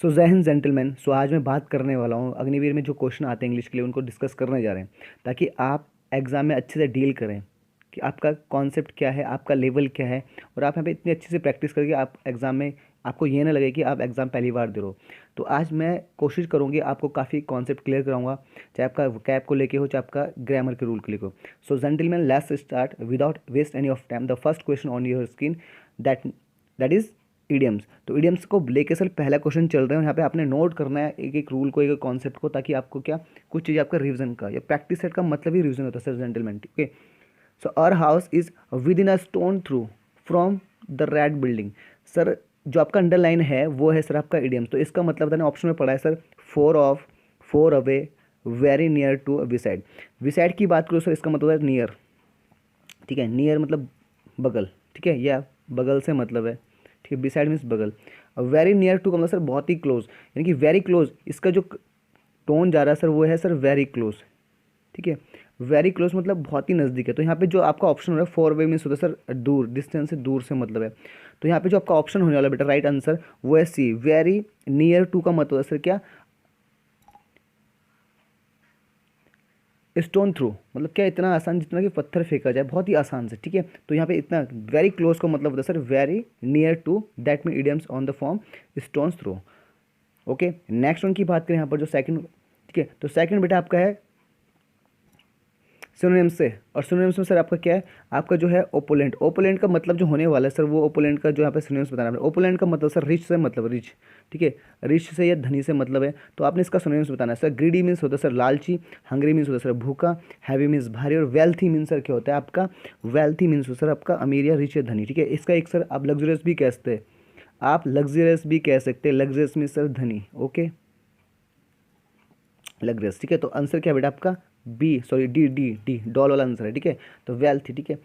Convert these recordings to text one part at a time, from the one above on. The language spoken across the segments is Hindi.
सो जय हिंद जेंटलमैन। सो आज मैं बात करने वाला हूँ अग्निवीर में जो क्वेश्चन आते हैं इंग्लिश के लिए, उनको डिस्कस करने जा रहे हैं ताकि आप एग्ज़ाम में अच्छे से डील करें कि आपका कॉन्सेप्ट क्या है, आपका लेवल क्या है, और आप यहाँ पे इतनी अच्छे से प्रैक्टिस करके आप एग्ज़ाम में आपको ये ना लगे कि आप एग्ज़ाम पहली बार दे रहे हो। तो आज मैं कोशिश करूँगी आपको काफ़ी कॉन्सेप्ट क्लियर कराऊंगा, चाहे आपका कैप को लेके हो, चाहे आपका ग्रामर के रूल को लेके हो। So gentleman, let's start without waste any of time. The first question on your screen that that is idioms. तो इडियम्स को लेके सर पहला क्वेश्चन चल रहे हैं, यहाँ पे आपने नोट करना है एक एक रूल को, एक एक कॉन्सेप्ट को, ताकि आपको क्या कुछ चीज़ आपका रिवीजन का या प्रैक्टिस सेट का मतलब ही रिवीजन होता है सर जेंटलमैन। ठीक है। So our house is within a stone through from the red building. Sir जो आपका अंडरलाइन है वो है सर आपका इडियम्स। तो इसका मतलब मैंने ऑप्शन में पढ़ा है sir, far off, far away, very near to, beside. Beside की बात करो सर, इसका मतलब है नियर। ठीक है, नियर मतलब बगल, ठीक है, या बगल से मतलब है। ठीक है, बिसाइड मीन्स बगल। वेरी नियर टू का मतलब सर बहुत ही क्लोज, यानी कि वेरी क्लोज। इसका जो टोन जा रहा है सर वो है सर वेरी क्लोज। ठीक है, वेरी क्लोज मतलब बहुत ही नज़दीक है। तो यहाँ पे जो आपका ऑप्शन हो रहा है फोर वे मीन्स होता है सर दूर, डिस्टेंस से, दूर से मतलब है। तो यहाँ पे जो आपका ऑप्शन होने वाला है बेटा राइट आंसर वो है सी, वेरी नियर टू का मतलब है सर क्या, स्टोन थ्रू। मतलब क्या, इतना आसान जितना कि पत्थर फेंका जाए, बहुत ही आसान से। ठीक है, तो यहाँ पे इतना वेरी क्लोज का मतलब होता है sir very near to, that mean idioms on the form stones through. Okay, next one की बात करें यहाँ पर जो सेकंड। ठीक है, तो सेकंड बेटा आपका है सिनोनिम्स से, और सिनोनिम्स में सर आपका क्या है, आपका जो है ओपोलेंट। ओपोलेंट का मतलब जो होने वाला है सर वो ओपोलेंट का जो यहाँ पे सिनोनिम्स बताना है। ओपोलेंट का मतलब सर रिच से मतलब रिच। ठीक है, रिच से या धनी से मतलब है, तो आपने इसका सिनोनिम्स बताना है सर। ग्रीडी मीन्स होता है सर लालची, हंग्री मीन्स होता है सर भूखा, हैवी मीन्स भारी, और वेल्थी मीन्स सर क्या होता है आपका, वेल्थी मीन्स सर आपका अमीर या रिच या धनी। ठीक है, इसका एक सर आप लग्जरियस भी कह सकते हैं, आप लग्जरियस भी कह सकते हैं। लग्जरियस मीन्स सर धनी। Okay, luxurious. ठीक है, तो आंसर क्या है बेटा आपका, B, sorry D, D D doll वाला आंसर है। ठीक है, तो वेल्थ। ठीक है,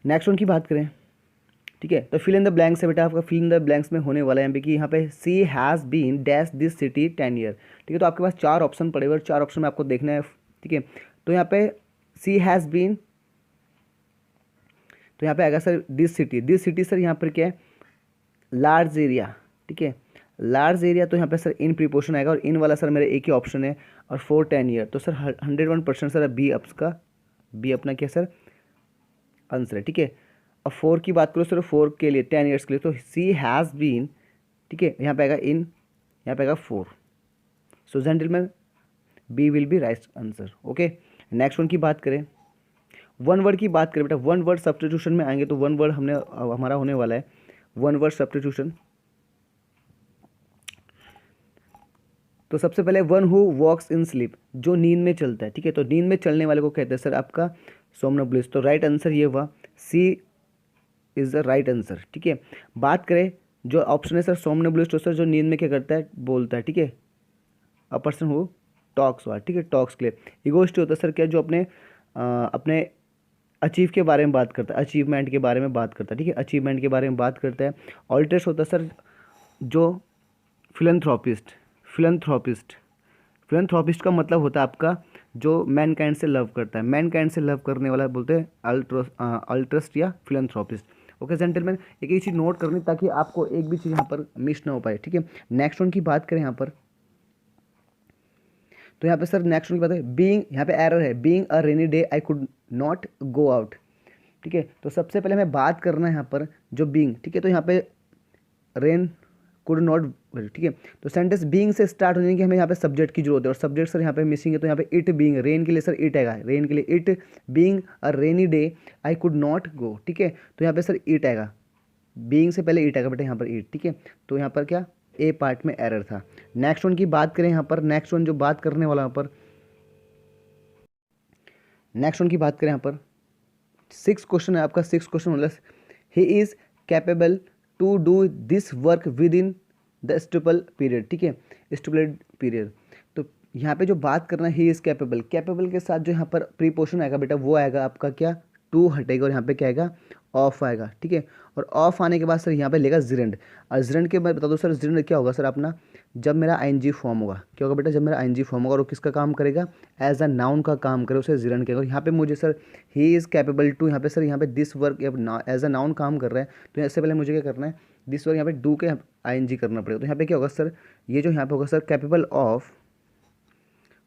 नेक्स्ट वन की बात करें। ठीक है, तो फिल इन द ब्लैंक्स है बेटा आपका, फिल इन द ब्लैंक्स में होने वाला है यहाँ पे कि यहाँ पे she has been dash this city 10 year. ठीक है, तो आपके पास चार ऑप्शन पड़े हुए और चार ऑप्शन में आपको देखना है। ठीक है, तो यहाँ पे सी हैज़ बीन, तो यहाँ पे आएगा sir this city. This city sir यहाँ पर क्या है, लार्ज एरिया। ठीक है, लार्ज एरिया, तो यहाँ पे सर इन प्रीपोर्शन आएगा, और इन वाला सर मेरा एक ही ऑप्शन है, और 4 10 ईयर, तो सर 101% सर बी आपका, बी अपना क्या सर आंसर है। ठीक है, और फोर की बात करो सर, फोर के लिए 10 ईयर्स के लिए, तो सी हैज़ बीन। ठीक है, यहाँ पे आएगा इन, यहाँ पे आएगा four. So gentleman, B will be right answer. Okay, next one की बात करें, वन वर्ड की बात करें बेटा, वन वर्ड सब्स्टिट्यूशन में आएंगे, तो वन वर्ड हमने हमारा होने वाला है वन वर्ड सब्स्टिट्यूशन। तो सबसे पहले one who walks in sleep, जो नींद में चलता है। ठीक है, तो नींद में चलने वाले को कहते हैं सर आपका सोमनोबुलिस्ट। तो राइट आंसर ये हुआ, सी इज द राइट आंसर। ठीक है, बात करें जो ऑप्शन है सर सोमनोबुलिस्ट, तो सर जो नींद में क्या करता है, बोलता है। ठीक है, अ पर्सन हु टॉक्स वाला। ठीक है, टॉक्स के लिए। इगोइस्ट होता है सर क्या, जो अपने अचीव के बारे में बात करता है, अचीवमेंट के बारे में बात करता है। ठीक है, अचीवमेंट के बारे में बात करता है। ऑल्ट्रेस्ट होता है सर जो फिलंथ्रोपिस्ट, फिलंथ्रोपिस्ट, फिलंथ्रोपिस्ट का मतलब होता है आपका जो मैनकाइंड से लव करता है। मैनकाइंड से लव करने वाला बोलते हैं अल्ट्रस्ट या फिलंथ्रोपिस्ट। ओके जेंटलमैन, एक ही चीज़ नोट करनी ताकि आपको एक भी चीज़ यहाँ पर मिस ना हो पाए। ठीक है, नेक्स्ट वन की बात करें यहाँ पर, तो यहाँ पे सर नेक्स्ट वन की बात है बीइंग, यहाँ पे एरर है, being a rainy day I could not go out. ठीक है, तो सबसे पहले हमें बात करना है यहाँ पर जो बीइंग। ठीक है, तो यहाँ पे रेन कुड नॉट। ठीक है, तो सेंटेंस बीइंग से स्टार्ट होने की हमें यहाँ पे सब्जेक्ट की जरूरत है, और सब्जेक्ट सर यहाँ पे मिसिंग है, तो यहाँ पे इट बीइंग, रेन के लिए सर इट आएगा, रेन के लिए it being a rainy day I could not go. ठीक है, तो यहाँ पे सर इट आएगा, बीइंग से पहले इट आएगा बेटा यहाँ पर इट। ठीक है, तो यहाँ पर क्या ए पार्ट में एरर था। नेक्स्ट वन की बात करें यहाँ पर, नेक्स्ट वन जो बात करने वाला यहाँ पर, नेक्स्ट वन की बात करें यहाँ पर, सिक्स क्वेश्चन है आपका, सिक्स क्वेश्चन मतलब he is capable to do this work within the staple period. ठीक है, स्टेपल पीरियड, तो यहाँ पे जो बात करना है ही इज़ कैपेबल, कैपेबल के साथ जो यहाँ पर प्रीपोजिशन आएगा बेटा वो आएगा आपका क्या, टू हटेगा, और यहाँ पे क्या आएगा ऑफ आएगा, ठीक है। और ऑफ आने के बाद सर यहाँ पे लेगा जिरेंड। और जिरेंड के मैं बता दूँ सर, जिरेंड क्या होगा सर अपना, जब मेरा आईएनजी फॉर्म होगा, क्या होगा बेटा, जब मेरा आईएनजी फॉर्म होगा और वो किसका काम करेगा, एज अ नाउन का काम करे, उसे जिरेंड कहेगा। यहाँ पे मुझे sir he is capable to, यहाँ पे सर यहाँ पे this work as a noun काम कर रहा है, तो इससे पहले मुझे क्या करना है, दिस वर्क यहाँ पे डू के आईएनजी करना पड़ेगा। तो यहाँ पे क्या होगा सर, ये जो यहाँ पे होगा सर कैपेबल ऑफ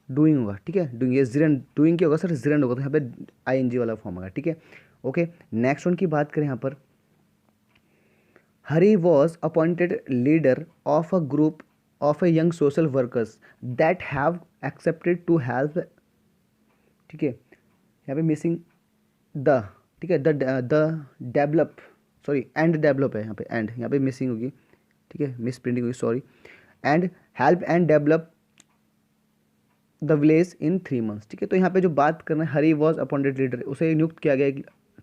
डूइंग होगा, ठीक है। डूइंग, ये जिरेंड, डूइंग क्या होगा सर, जिरेंड होगा, तो यहाँ पे आईएनजी वाला फॉर्म होगा, ठीक है। ओके, नेक्स्ट वन की बात करें यहाँ पर, Hari was appointed leader of a group of a young social workers that have accepted to help, ठीक है। यहाँ पे मिसिंग द, ठीक है, the develop, sorry and develop है यहाँ पे, एंड यहाँ पे मिसिंग होगी, ठीक है, मिस प्रिंटिंग होगी, sorry. And help and develop the village in 3 months, ठीक है। तो यहाँ पे जो बात करना है, हरी वॉज अपॉइंटेड लीडर, उसे नियुक्त किया गया,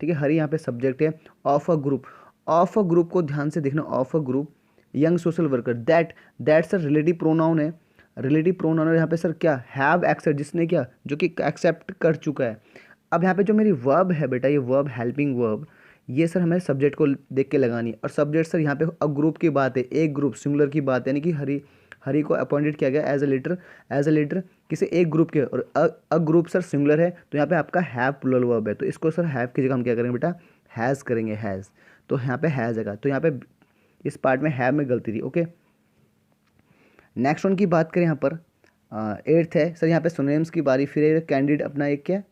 ठीक है। हरी यहाँ पे सब्जेक्ट है, of a group, of a group को ध्यान से देखना, of a group young social worker, that sir relative pronoun है, रिलेटिव प्रोनाउन है यहाँ पे सर क्या, हैव एक्सेप्ट, जिसने क्या, जो कि एक्सेप्ट कर चुका है। अब यहाँ पे जो मेरी वर्ब है बेटा, ये वर्ब हेल्पिंग वर्ब, ये सर हमें सब्जेक्ट को देख के लगानी है। और सब्जेक्ट सर यहाँ पे अ ग्रुप की बात है, एक ग्रुप सिंगुलर की बात है, यानी कि हरी, हरी को अपॉइंटेड किया गया as a leader, as a leader किसी एक ग्रुप के, और अ ग्रुप सर सिंगुलर है, तो यहाँ पे आपका हैव प्लूरल वर्ब है, तो इसको सर हैव की जगह हम क्या करेंगे बेटा, हैज़ करेंगे, हैज़। तो यहाँ पे हैज़ आएगा, तो यहाँ पे इस पार्ट में हैव में गलती थी, ओके। नेक्स्ट वन की बात करें यहाँ पर, 8th है सर, यहाँ पे सिनोनिम्स की बारी, फिर कैंडिड अपना एक क्या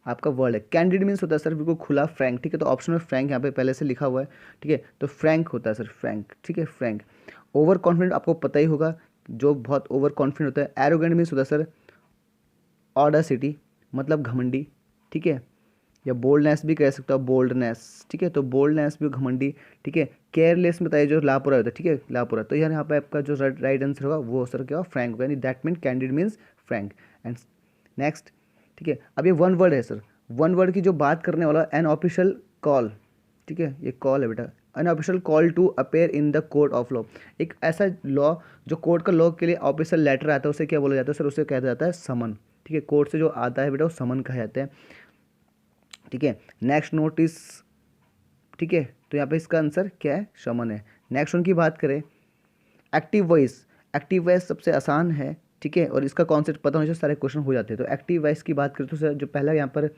आपका वर्ड है। कैंडिड मीन्स होता है सर बिल्कुल खुला, फ्रैंक, ठीक है। तो ऑप्शन में फ्रैंक यहाँ पे पहले से लिखा हुआ है, ठीक है। तो फ्रैंक होता है सर, फ्रैंक, ठीक है, फ्रैंक। ओवर कॉन्फिडेंट आपको पता ही होगा, जो बहुत ओवर कॉन्फिडेंट होता है। एरोगेंट मीन्स होता है सर ऑडासिटी, मतलब घमंडी, ठीक है। या बोल्डनेस भी कह सकते हो, बोल्डनेस, ठीक है। तो बोल्डनेस भी घमंडी, ठीक है। केयरलेस में बताइए जो लापरवाही होता है, ठीक है, लापरवाही। तो यार यहाँ पे आपका जो राइट आंसर होगा वो सर क्या होगा, फ्रैंक होगा, यानी that mean candid means Frank. And next, ठीक है। अब ये वन वर्ड है सर, वन वर्ड की जो बात करने वाला, एन ऑफिशियल कॉल, ठीक है, ये कॉल है बेटा, an official call to appear in the court of law. एक ऐसा लॉ जो कोर्ट का लॉ के लिए ऑफिशियल लेटर आता है, उसे क्या बोला जाता है सर, उसे कहा जाता है समन, ठीक है। कोर्ट से जो आता है बेटा वो समन कहा जाता है, ठीक है। नेक्स्ट नोटिस, ठीक है। तो यहाँ पे इसका आंसर क्या है, समन है। नेक्स्ट उनकी बात करें, एक्टिव वॉइस, एक्टिव वॉइस सबसे आसान है, ठीक है, और इसका कॉन्सेप्ट पता होने से सारे क्वेश्चन हो जाते हैं। तो एक्टिव वॉइस की बात करें तो सर जो पहला यहाँ पर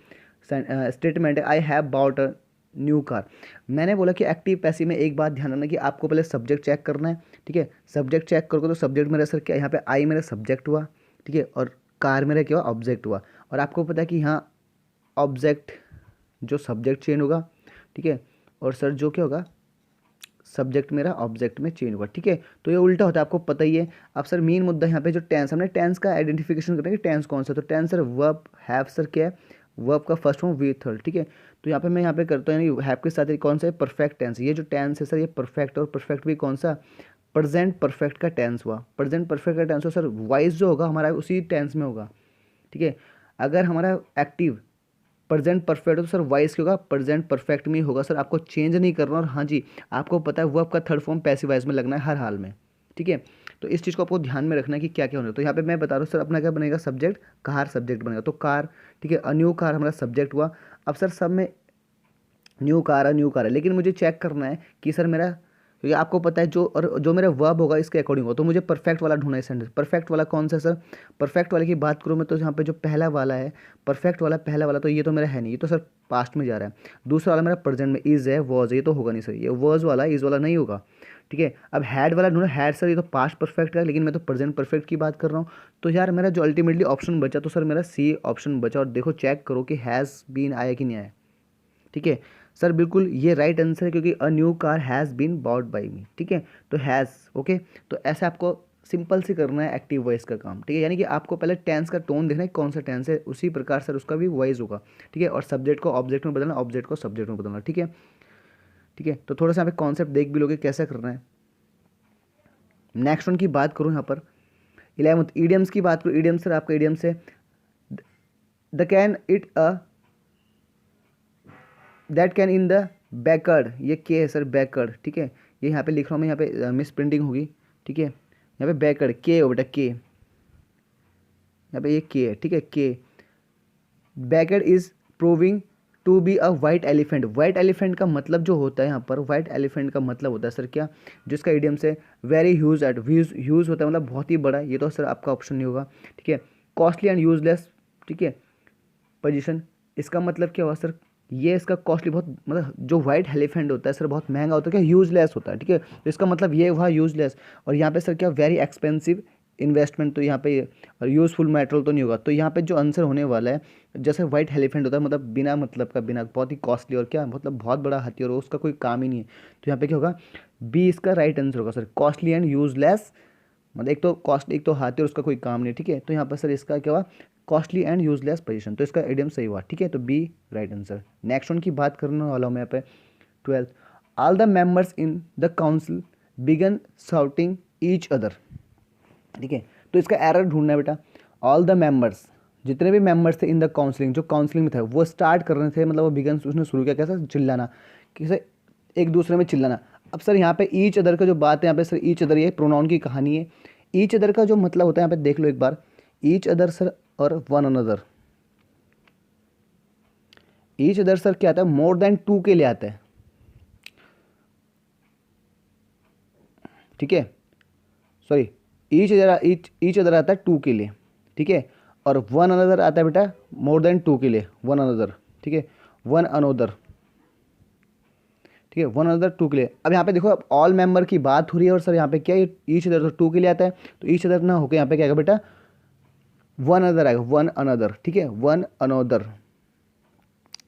स्टेटमेंट है, I have bought a new car. मैंने बोला कि एक्टिव पैसिव में एक बात ध्यान रखना कि आपको पहले सब्जेक्ट चेक करना है, ठीक है। सब्जेक्ट चेक करोगे तो सब्जेक्ट मेरा सर क्या, यहाँ पे आई मेरा सब्जेक्ट हुआ, ठीक है, और कार मेरा क्या हुआ, ऑब्जेक्ट हुआ। और आपको पता है कि यहाँ ऑब्जेक्ट जो सब्जेक्ट चेंज होगा, ठीक है, और सर जो क्या होगा, सब्जेक्ट मेरा ऑब्जेक्ट में चेंज होगा, ठीक है। तो ये उल्टा होता है, आपको पता ही है। अब सर मेन मुद्दा यहाँ पे जो टेंस, हमने टेंस का आइडेंटिफिकेशन करना है कि टेंस कौन सा, तो tense sir verb have sir क्या है, वर्ब का फर्स्ट फॉर्म वी थर्ड, ठीक है। तो यहाँ पे मैं यहाँ पे करता हूँ, यानी हैव के साथ ये कौन सा है, परफेक्ट टेंस। ये जो टेंस है सर ये परफेक्ट, और परफेक्ट भी कौन सा, प्रेजेंट परफेक्ट का टेंस हुआ, प्रेजेंट परफेक्ट का टेंस हुआ सर, वाइज जो होगा हमारा उसी टेंस में होगा, ठीक है। अगर हमारा एक्टिव प्रेजेंट परफेक्ट हो तो सर वाइस क्या होगा, प्रेजेंट परफेक्ट में ही होगा सर, आपको चेंज नहीं करना। और हाँ जी, आपको पता है वर्ब का थर्ड फॉर्म पैसिव वॉइस में लगना है हर हाल में, ठीक है। तो इस चीज़ को आपको ध्यान में रखना है कि क्या क्या होना है। तो यहाँ पे मैं बता रहा हूँ सर, अपना क्या बनेगा, सब्जेक्ट, कार सब्जेक्ट बनेगा, तो कार, ठीक है। अ न्यू कार हमारा सब्जेक्ट हुआ। अब सर सब में न्यू कार है, लेकिन मुझे चेक करना है कि सर मेरा, क्योंकि आपको पता है जो, और जो मेरा वर्ब होगा इसके अकॉर्डिंग हो, तो मुझे परफेक्ट वाला ढूंढना है सेंटेंस। परफेक्ट वाला कौन सा सर, परफेक्ट वाले की बात करूँ मैं तो यहाँ पे जो पहला वाला है, परफेक्ट वाला पहला वाला, तो ये तो मेरा है नहीं, ये तो सर पास्ट में जा रहा है। दूसरा वाला मेरा प्रेजेंट में, इज है, वॉज है, ये तो होगा नहीं सर, ये वॉज वाला इज वाला नहीं होगा, ठीक है। अब हैड वाला ढूंढना, हैड सर ये तो पास्ट परफेक्ट है, लेकिन मैं तो प्रेजेंट परफेक्ट की बात कर रहा हूँ। तो यार मेरा जो अल्टीमेटली ऑप्शन बचा, तो सर मेरा सी ऑप्शन बचा। और देखो चेक करो कि हैज़ बीन आया कि नहीं आया, ठीक है। सर बिल्कुल ये राइट आंसर है, क्योंकि a new car has been bought by me, ठीक है। तो हैज़, ओके। तो ऐसे आपको सिंपल से करना है एक्टिव वॉइस का काम, ठीक है। यानी कि आपको पहले टेंस का टोन देखना है कौन सा टेंस है, उसी प्रकार सर उसका भी वॉइस होगा, ठीक है। और सब्जेक्ट को ऑब्जेक्ट में बदलना, ऑब्जेक्ट को सब्जेक्ट में बदलना, ठीक है, ठीक है। तो थोड़ा सा यहाँ पे कॉन्सेप्ट देख भी लोगे कैसे करना है। नेक्स्ट वन की बात करूँ यहाँ पर, 11th ईडियम्स की बात करूँ। ईडियम सर आपका ईडियम से the can it uh, that can in the backyard, ये के है सर, बैकर्ड, ठीक है। ये यहाँ पे लिख रहा हूँ मैं, यहाँ पे मिस प्रिंटिंग होगी, ठीक है। यहाँ पे बैकर्ड के हो बेटा, के, यहाँ पे ये के है, ठीक है, के। Backyard is proving to be a white elephant. White elephant का मतलब जो होता है यहाँ पर, वाइट एलिफेंट का मतलब होता है सर क्या, जिसका इडियम से वेरी ह्यूज एट, ह्यूज होता है मतलब बहुत ही बड़ा, ये तो सर आपका ऑप्शन नहीं होगा, ठीक है। कॉस्टली एंड यूजलेस, ठीक है, पोजीशन, इसका मतलब क्या हुआ सर, ये इसका कॉस्टली बहुत, मतलब जो वाइट एलिफेंट होता है सर बहुत महंगा होता है, क्या यूजलेस होता है, ठीक है, तो इसका मतलब ये हुआ यूजलेस। और यहाँ पे सर क्या, वेरी एक्सपेंसिव इन्वेस्टमेंट, तो यहाँ पे और यूजफुल मेटेरियल तो नहीं होगा, तो यहाँ पे जो आंसर होने वाला है, जैसे वाइट एलिफेंट होता है मतलब बिना मतलब का, बिना, बहुत ही कॉस्टली और क्या मतलब बहुत बड़ा हाथी और उसका कोई काम ही नहीं है, तो यहाँ पे क्या होगा, बी इसका राइट आंसर होगा सर, कॉस्टली एंड यूजलेस, मतलब एक तो कॉस्ट, एक तो हाथी और उसका कोई काम नहीं, ठीक है, तो यहाँ पर सर इसका क्या हुआ, कॉस्टली एंड यूजलेस पोजीशन, तो इसका इडियम सही हुआ, ठीक है, तो B right answer. Next one की बात करने वाला हूँ मैं यहाँ पे 12th, all the members in the council began shouting each other, ठीक है, तो इसका एरर ढूंढना है बेटा। ऑल द मेंबर्स, जितने भी मेंबर्स थे इन द काउंसलिंग, जो काउंसलिंग में थे वो स्टार्ट कर रहे थे, मतलब वो बिगन, उसने शुरू किया कैसा, चिल्लाना, किसे, एक दूसरे में चिल्लाना। अब सर यहाँ पे ईच अदर का जो बात है यहाँ पे सर, ईच अदर ये प्रोनाउन की कहानी है। ईच अदर का जो मतलब होता है यहाँ पे देख लो एक बार, ईच अदर सर और one another, each other sir क्या आता है, मोर देन टू के लिए आता है, ठीक है, सॉरी, ईच अदर आता है टू के लिए, ठीक है, और वन अनदर आता है बेटा मोर देन टू के लिए, वन अनदर, ठीक है, वन अनोदर, ठीक है, वन अनदर टू के लिए। अब यहाँ पे देखो, अब ऑल मेंबर की बात हो रही है और सर यहाँ पे क्या, ईच अदर तो टू के लिए आता है, तो ईच अदर ना होकर यहाँ पे क्या आएगा बेटा, वन अनदर आएगा, वन अनदर, ठीक है, वन अनोदर,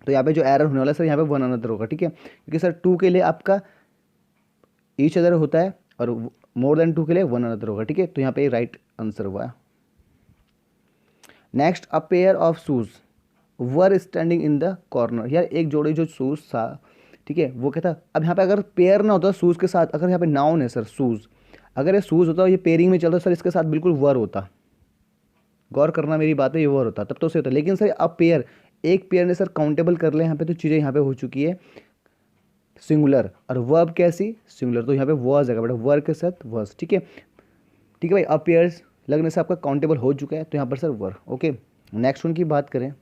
तो यहाँ पे जो एरर होने वाला है सर, यहाँ पे वन अनदर होगा, ठीक है, क्योंकि सर टू के लिए आपका ईच अदर होता है और मोर देन टू के लिए वन अनदर होगा, ठीक है, तो यहाँ पे राइट आंसर हुआ। Next, a pair of shoes were standing in the corner, यार एक जोड़ी जो शूज था, ठीक है, वो क्या था। अब यहाँ पे अगर पेयर ना होता शूज के साथ, अगर यहाँ पे नाउन है सर शूज, अगर ये शूज होता, ये पेयरिंग में चलता सर, इसके साथ बिल्कुल वर होता, गौर करना मेरी बात है, ये वर होता तब तो सही होता, लेकिन सर अब पेयर, एक पेयर ने सर काउंटेबल कर लिया यहाँ पे, तो चीज़ें यहाँ पे हो चुकी है सिंगुलर, और वर्ब कैसी, सिंगुलर, तो यहाँ पे वर्स आएगा बेटा, वर्ब के साथ वर्स, ठीक है, ठीक है भाई, अपेयर्स लगने से आपका काउंटेबल हो चुका है, तो यहाँ पर सर वर, ओके। नेक्स्ट वन की बात करें,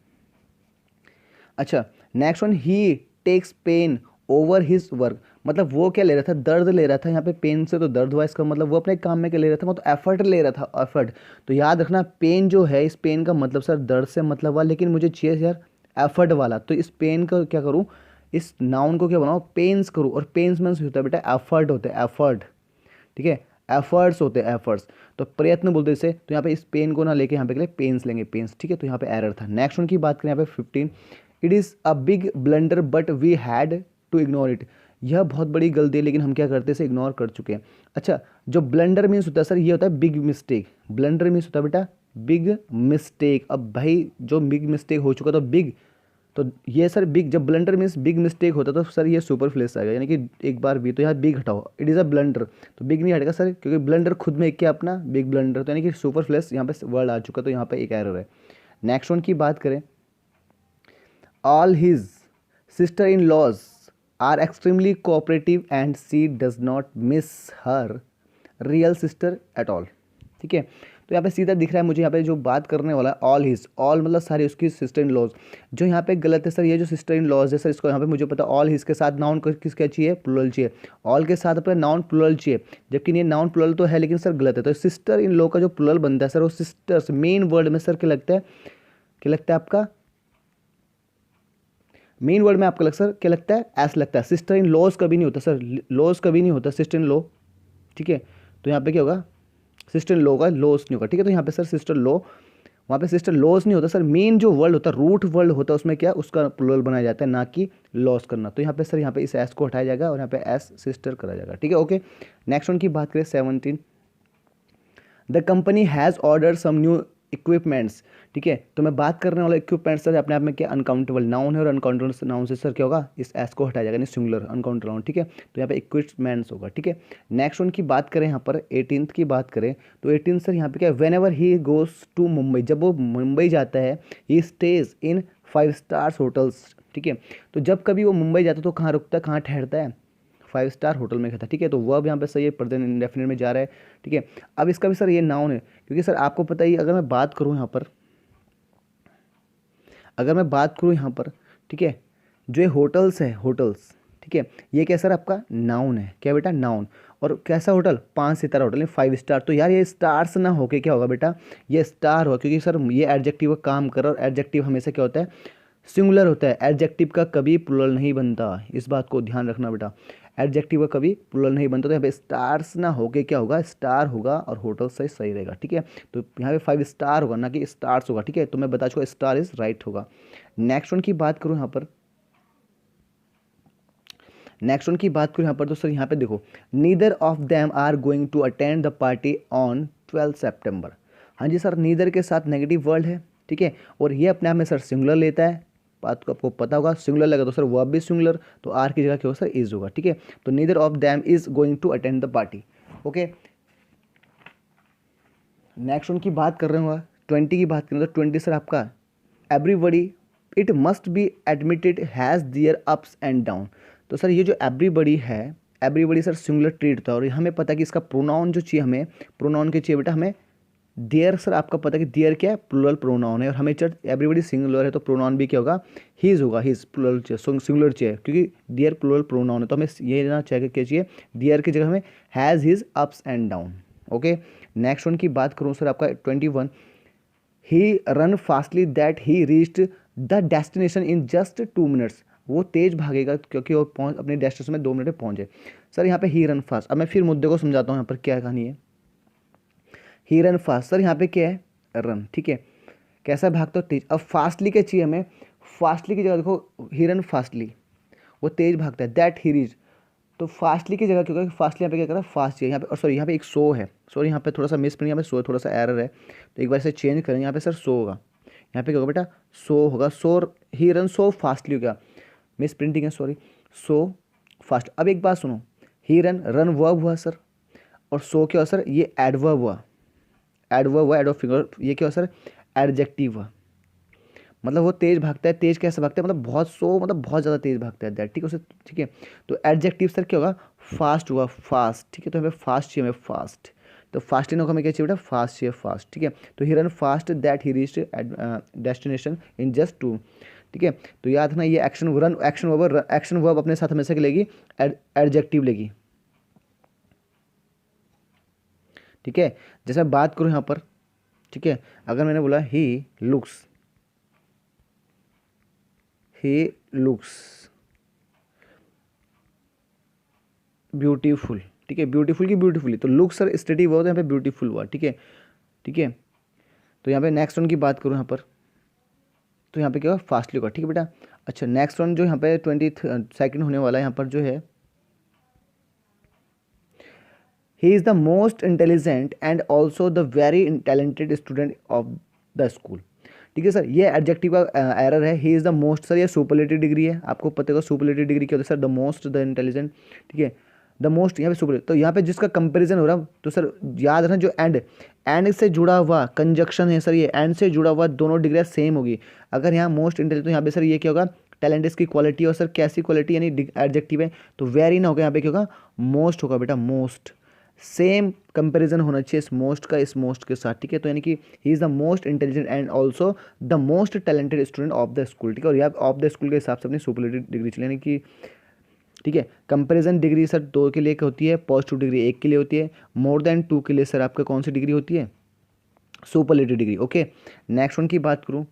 अच्छा, next one, he takes pain over his work, मतलब वो क्या ले रहा था, दर्द ले रहा था, यहाँ पे पेन से तो दर्द हुआ, इसका मतलब वो अपने काम में क्या ले रहा था, मतलब एफर्ट ले रहा था, एफर्ट, तो याद रखना पेन जो है, इस पेन का मतलब सर दर्द से मतलब हुआ, लेकिन मुझे चाहिए यार एफर्ट वाला, तो इस पेन का क्या करूँ, इस नाउन को क्या बनाओ, पेन्स करूँ, और पेन्स मीन्स होता है बेटा एफर्ट, होता है एफर्ट, ठीक है, एफर्ट्स होते हैं एफर्ट्स, तो प्रयत्न बोलते इसे, तो यहाँ पे इस पेन को ना लेके यहाँ पे के पेन्स लेंगे, पेन्स, ठीक है, तो यहाँ पे एरर था। नेक्स्ट वन की बात करें यहाँ पे 15, it is a big blunder but we had to ignore it, यह बहुत बड़ी गलती है लेकिन हम क्या करते हैं, इसे इग्नोर कर चुके हैं। अच्छा, जो ब्लंडर मीन्स होता है सर, ये होता है बिग मिस्टेक, ब्लंडर मीन्स होता है बेटा बिग मिस्टेक। अब भाई जो बिग मिस्टेक हो चुका, तो बिग, तो ये सर बिग, जब ब्लंडर मीन्स बिग मिस्टेक होता, तो सर ये सुपरफ्लुअस आएगा, यानी कि एक बार भी, तो यहाँ बिग हटाओ, इट इज़ अ ब्लंडर, तो बिग नहीं हटेगा सर, क्योंकि ब्लंडर खुद में एक क्या अपना बिग ब्लंडर, तो यानी कि सुपरफ्लुअस यहाँ पे वर्ड आ चुका, तो यहाँ पे एक एरर है। नेक्स्ट वन की बात करें, all his sister in laws are extremely cooperative and she does not miss her real sister at all, ठीक है, तो यहाँ पे सीधा दिख रहा है मुझे, यहाँ पे जो बात करने वाला है ऑल हिज, ऑल मतलब सारी उसकी सिस्टर इन लॉज, जो यहाँ पे गलत है सर, ये जो सिस्टर इन लॉज है सर, इसको यहाँ पे मुझे पता, ऑल हिज के साथ नाउन किसका चाहिए, प्लूरल चाहिए, ऑल के साथ अपना नाउन प्लूरल चाहिए, जबकि ये नाउन प्लूरल तो है लेकिन सर गलत है, तो सिस्टर इन लॉ का जो प्लूरल बनता है सर, वो सिस्टर्स मेन वर्ड में सर क्या लगता है, क्या लगता है आपका मेन वर्ड में आपका सर क्या लगता है, एस लगता है, सिस्टर इन लॉज कभी नहीं होता सर, लॉज कभी नहीं होता सिस्टर इन लॉ, ठीक है, तो यहाँ पे क्या होगा, सिस्टर लो का लॉस नहीं होगा, ठीक है, तो यहाँ पे सर सिस्टर लो, वहाँ पे सिस्टर लॉस नहीं होता सर, मेन जो वर्ड होता है रूट वर्ड होता है उसमें क्या उसका प्लूरल बनाया जाता है, ना कि लॉस करना, तो यहाँ पे सर यहाँ पे इस एस को हटाया जाएगा और यहाँ पे एस सिस्टर करा जाएगा, ठीक है, ओके। नेक्स्ट वन की बात करें 17, the company has order some new equipments, ठीक है, तो मैं बात करने वाला इक्विपमेंट्स सर अपने आप में क्या अनकाउंटेबल नाउन है, और अनकाउंटेबल नाउन से सर क्या होगा, इस एस को हटाया जाएगा, नहीं सिंगुलर अनकाउंटेबल नाउन, ठीक है, तो यहाँ पे इक्विपमेंट्स होगा, ठीक है। नेक्स्ट वन की बात करें यहाँ पर 18th की बात करें, तो 18 सर यहाँ पे क्या, whenever he goes to Mumbai, जब वो मुंबई जाता है, he stays in 5 stars hotels, ठीक है, तो जब कभी वो मुंबई जाता है तो कहाँ रुकता है, कहाँ ठहरता है, 5 स्टार होटल में खाता, ठीक है, तो वर्ब यहाँ पे सही है, प्रेजेंट इंडेफिनिट में जा रहा है, ठीक है। अब इसका भी सर ये नाउन है, क्योंकि सर आपको पता ही, अगर मैं बात करूँ यहाँ पर, अगर मैं बात करूँ यहाँ पर, ठीक है, जो ये होटल्स है, होटल्स, ठीक है, ये क्या सर आपका नाउन है, क्या बेटा, नाउन। और कैसा होटल, 5 सितारा होटल है, 5 स्टार। तो यार ये स्टार्स ना होके क्या होगा बेटा, ये स्टार होगा, क्योंकि सर ये एडजेक्टिव का काम कर रहा है, और एडजेक्टिव हमेशा क्या होता है, सिंगुलर होता है। एडजेक्टिव का कभी प्लूरल नहीं बनता, इस बात को ध्यान रखना बेटा, एडजेक्टिव का कभी प्लूरल नहीं बनता। तो यहाँ पे स्टार्स ना होके क्या होगा, स्टार होगा, और होटल सही सही रहेगा, ठीक है। तो यहाँ पे 5 स्टार होगा, ना कि स्टार्स होगा, ठीक है। तो मैं बता चुका स्टार इज राइट होगा। नेक्स्ट वन की बात करूँ यहाँ पर, नेक्स्ट वन की बात करूँ यहाँ पर, तो सर यहाँ पे देखो, neither of them are going to attend the party on 12 सितंबर। हाँ जी सर, नीदर के साथ नेगेटिव वर्ड है, ठीक है, और ये अपने आप में सर सिंगुलर लेता है, बात को आपको पता होगा, सिंगुलर लगा तो सर वर्ब भी सिंगुलर, तो आर की जगह क्या होगा सर, इज होगा, ठीक है। तो neither of them is going to attend the party, okay. Next one की बात कर रहे होगा, 20 की बात करें तो 20 सर आपका everybody it must be admitted has their ups and down. तो सर ये जो एवरीबडी है, एवरीबडी सर सिंगुलर ट्रीट होता है, और हमें पता है कि इसका प्रोनाउन जो चाहिए, हमें प्रोनाउन के चाहिए बेटा, हमें देयर। सर आपका पता है कि देयर क्या है, प्लूरल प्रोनाउन है, और हमें चल एवरीबडी सिंगुलर है, तो प्रोनाउन भी क्या होगा, हीज होगा, हीज प्लूरल चाहिए, सिंगुलर चाहिए, क्योंकि देयर प्लूरल प्रोनाउन है। तो हमें ये लेना चाहिए, क्या चाहिए, देयर की जगह हमें has his ups and down, okay. Next one की बात करूँ सर आपका 21, he run fastly that he reached the destination in just 2 minutes. वो तेज भागेगा क्योंकि वो पहुंच अपने डेस्टिनेशन में 2 मिनट में पहुंचे। सर यहाँ पे ही रन फास्ट, अब मैं फिर मुद्दे को समझाता हूँ यहाँ पर क्या कहानी है। ही रन फास्ट, सर यहाँ पे क्या है, रन, ठीक है, कैसा भागता हो, तेज। अब फास्टली क्या चाहिए हमें, फास्टली की जगह देखो, ही रन फास्टली, वो तेज भागता है, दैट ही रीच। तो फास्टली की जगह क्यों, क्योंकि फास्टली यहाँ पे क्या कर रहा है, फास्ट चाहिए यहाँ पे, और सॉरी यहाँ पे एक सो है, सॉरी यहाँ पे थोड़ा सा मिस प्रिंट, यहाँ पे सो थोड़ा सा एरर है, तो एक बार इसे चेंज करेंगे, यहाँ पे सर सो होगा, यहाँ पे क्या होगा बेटा, सो होगा, सो, ही रन सो फास्टली हो गया, मिस प्रिंटिंग है, सॉरी, सो फास्ट। अब एक बात सुनो, ही रन, रन वर्ब हुआ सर, और सो क्या हुआ सर, ये एडवर्ब हुआ, एडवर्ब हुआ, एडवर्ब फिगर, ये क्या हुआ सर, एडजेक्टिव हुआ। मतलब वो तेज भागता है, तेज कैसे भागता है, मतलब बहुत सो, मतलब बहुत ज़्यादा तेज भागता है, दैट, ठीक है उसे, ठीक है। तो एडजेक्टिव सर क्या होगा, फास्ट हुआ, फास्ट, ठीक है। तो हमें फास्ट चाहिए, हमें फास्ट, तो फास्ट इन होगा, हमें क्या चाहिए बेटा, फास्ट चाहिए, फास्ट, ठीक है। तो he run fast that he reached destination in just 2, ठीक है। तो याद रखना ये एक्शन रन, एक्शन वर्ब अपने साथ हमेशा लेगी, एडजेक्टिव लेगी, ठीक है। जैसे मैं बात करूँ यहाँ पर, ठीक है, अगर मैंने बोला he looks, he looks beautiful, ठीक है, ब्यूटीफुल की ब्यूटीफुली, तो लुक सर स्टेटिव वर्ब, यहाँ पे ब्यूटीफुल हुआ, ठीक है, ठीक है। तो यहाँ पे नेक्स्ट वन की बात करूँ यहाँ पर, तो यहाँ पे क्या होगा, फास्टली होगा, ठीक है बेटा। अच्छा नेक्स्ट वन जो यहाँ पे 22 होने वाला है, यहाँ पर जो है, he is the most intelligent and also the very talented student of the school, ठीक है सर। ये एडजेक्टिव का एरर है, he is the most, sir ये सुपरलेटिव डिग्री है, आपको पता होगा सुपरलेटिव डिग्री क्या होता है sir, the most, the intelligent, ठीक है, द मोस्ट, यहाँ पे सुपर, तो यहाँ पे जिसका कंपैरिजन हो रहा, तो सर याद रखना जो एंड से जुड़ा हुआ कंजक्शन है सर, ये एंड से जुड़ा हुआ दोनों डिग्रियाँ सेम होगी। अगर यहाँ मोस्ट इंटेलिजेंट, तो यहाँ पे सर ये क्या होगा, टैलेंट इसकी क्वालिटी, और सर कैसी क्वालिटी, यानी एडजेक्टिव है, तो वेरी ना होगा, यहाँ पे क्या होगा, मोस्ट होगा बेटा, मोस्ट। सेम कंपैरिजन होना चाहिए इस मोस्ट का इस मोस्ट के साथ, ठीक है। तो यानी कि he is the most intelligent and also the most talented student of the school, ठीक है। और यहाँ ऑफ द स्कूल के हिसाब से अपनी सुपरलेटिव डिग्री चले, यानी कि, ठीक है। कंपैरिजन डिग्री सर 2 के लिए होती है, पॉजिटिव डिग्री 1 के लिए होती है, मोर देन 2 के लिए सर आपका कौन सी डिग्री होती है, superlative degree, okay. Next one की बात करूँ,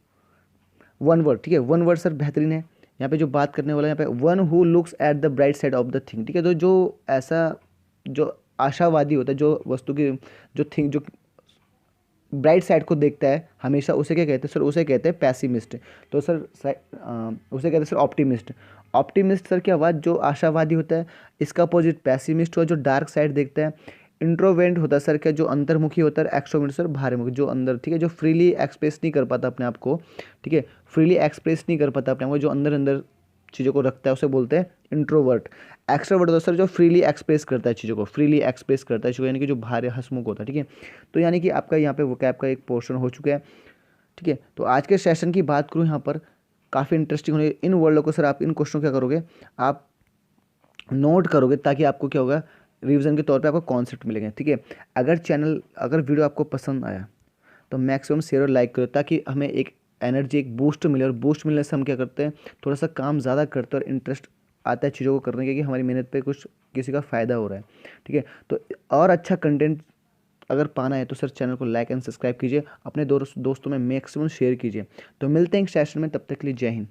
वन वर्ड, ठीक है, वन वर्ड सर बेहतरीन है। यहाँ पे जो बात करने वाला है यहाँ पे, one who looks at the bright side of the thing, ठीक है। तो जो ऐसा, जो आशावादी होता है, जो वस्तु की, जो थिंग, जो ब्राइट साइड को देखता है हमेशा, उसे क्या कहते हैं सर, उसे कहते हैं पैसिमिस्ट। तो सर उसे कहते हैं सर ऑप्टिमिस्ट। ऑप्टिमिस्ट सर क्या हुआ, जो आशावादी होता है, इसका अपोजिट पैसिमिस्ट हुआ, जो डार्क साइड देखता है। इंट्रोवेंट होता है सर क्या, जो अंतर्मुखी होता है। एक्सट्रोवेंट सर बाहरमुखी, जो अंदर, ठीक है, जो फ्रीली एक्सप्रेस नहीं कर पाता अपने आप को, ठीक है, फ्रीली एक्सप्रेस नहीं कर पाता अपने आप को, जो अंदर अंदर चीज़ों को रखता है, उसे बोलते हैं इंट्रोवर्ट। एक्सट्रोवर्ट होता है सर जो फ्रीली एक्सप्रेस करता है चीज़ों को, फ्रीली एक्सप्रेस करता है चीज़ों, यानी कि जो बाहर हंसमुख होता है, ठीक है। तो यानी कि आपका यहाँ पे वोकैब का एक पोर्शन हो चुका है, ठीक है। तो आज के सेशन की बात करूँ यहाँ पर, काफ़ी इंटरेस्टिंग होने, इन वर्डों को सर आप, इन क्वेश्चन क्या करोगे, आप नोट करोगे, ताकि आपको क्या होगा, रिवीजन के तौर पे आपको कॉन्सेप्ट मिलेंगे, ठीक है। अगर वीडियो आपको पसंद आया तो मैक्सिमम शेयर और लाइक करो, ताकि हमें एक एनर्जी, एक बूस्ट मिले, और बूस्ट मिलने से हम क्या करते हैं, थोड़ा सा काम ज़्यादा करते हैं और इंटरेस्ट आता है चीज़ों को करने के, कि हमारी मेहनत पे कुछ किसी का फ़ायदा हो रहा है। ठीक है, तो और अच्छा कंटेंट अगर पाना है तो सर चैनल को लाइक एंड सब्सक्राइब कीजिए, अपने दोस्तों में मैक्सिमम शेयर कीजिए। तो मिलते हैं एक सेशन में, तब तक के लिए जय हिंद।